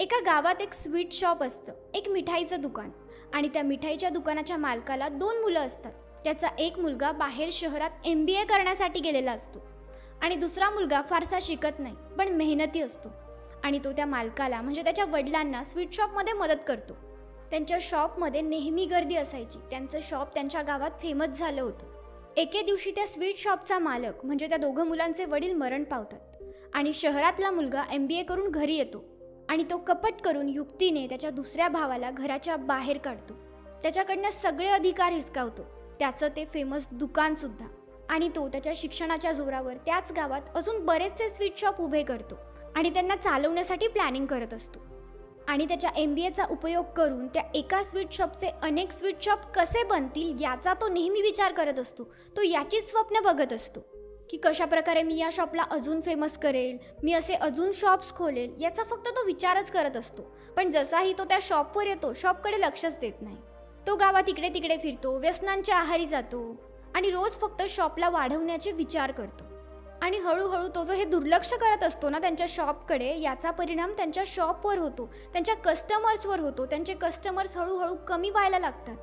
एका गावात एक स्वीट शॉप असतं, एक मिठाईचं दुकान. आणि त्या मिठाईच्या दुकानाच्या मालकाला 2 मुलं असतात. त्याचा एक मुलगा बाहेर शहरात MBA करण्यासाठी गेलेला असतो आणि दुसरा मुलगा फारसा शिकत नाही, पण मेहनती असतो. आणि तो त्या मालकाला म्हणजे त्याच्या वडिलांना स्वीट शॉपमध्ये मदत करतो. त्यांच्या शॉपमध्ये नेहमी गर्दी असायची. त्यांचं शॉप त्यांच्या गावात फेमस झालं होतं. एके दिवशी त्या स्वीट शॉपचा मालक म्हणजे त्या दोघं मुलांचे वडील मरण पावतात आणि शहरातला मुलगा MBA करून घरी येतो आणि तो कपट करून युक्तीने त्याच्या दुसऱ्या भावाला घराच्या बाहेर काढतो. त्याच्याकडनं सगळे अधिकार हिसकावतो, त्याचं ते फेमस दुकानसुद्धा. आणि तो त्याच्या शिक्षणाच्या जोरावर त्याच गावात अजून बरेचसे स्वीट शॉप उभे करतो आणि त्यांना चालवण्यासाठी प्लॅनिंग करत असतो. आणि त्याच्या MBAचा उपयोग करून त्या एका स्वीट शॉपचे अनेक स्वीट शॉप कसे बनतील याचा तो नेहमी विचार करत असतो. तो याचीच स्वप्न बघत असतो की कशाप्रकारे मी या शॉपला अजून फेमस करेल, मी असे अजून शॉप्स खोलेल, याचा फक्त तो विचारच करत असतो. पण जसाही तो त्या शॉपवर येतो, शॉपकडे लक्षच देत नाही. तो गावात इकडे तिकडे फिरतो, व्यसनांच्या आहारी जातो आणि रोज फक्त शॉपला वाढवण्याचे विचार करतो. आणि हळूहळू तो जो हे दुर्लक्ष करत असतो ना त्यांच्या शॉपकडे, याचा परिणाम त्यांच्या शॉपवर होतो, त्यांच्या कस्टमर्सवर होतो. त्यांचे कस्टमर्स हळूहळू कमी व्हायला लागतात.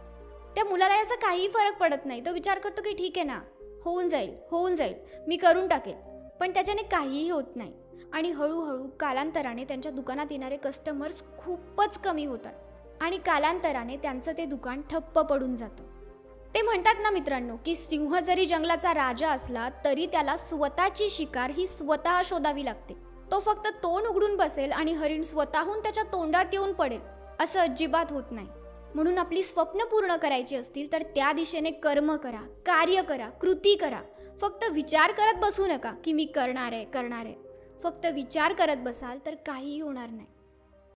त्या मुलाला याचा काही फरक पडत नाही. तो विचार करतो की ठीक आहे ना, होऊन जाईल, मी करून टाकेल. पण त्याच्याने काहीही होत नाही. आणि हळूहळू कालांतराने त्यांच्या दुकानात येणारे कस्टमर्स खूपच कमी होतात आणि कालांतराने त्यांचं ते दुकान ठप्प पडून जातं. ते म्हणतात ना मित्रांनो की सिंह जरी जंगलाचा राजा असला तरी त्याला स्वतःची शिकार ही स्वतः शोधावी लागते. तो फक्त तोंड उघडून बसेल आणि हरिण स्वतःहून त्याच्या तोंडात येऊन पडेल असं अजिबात होत नाही. म्हणून आपली स्वप्न पूर्ण करायची असतील तर त्या दिशेने कर्म करा, कार्य करा, कृती करा. फक्त विचार करत बसू नका की मी करणार आहे. फक्त विचार करत बसाल तर काहीही होणार नाही.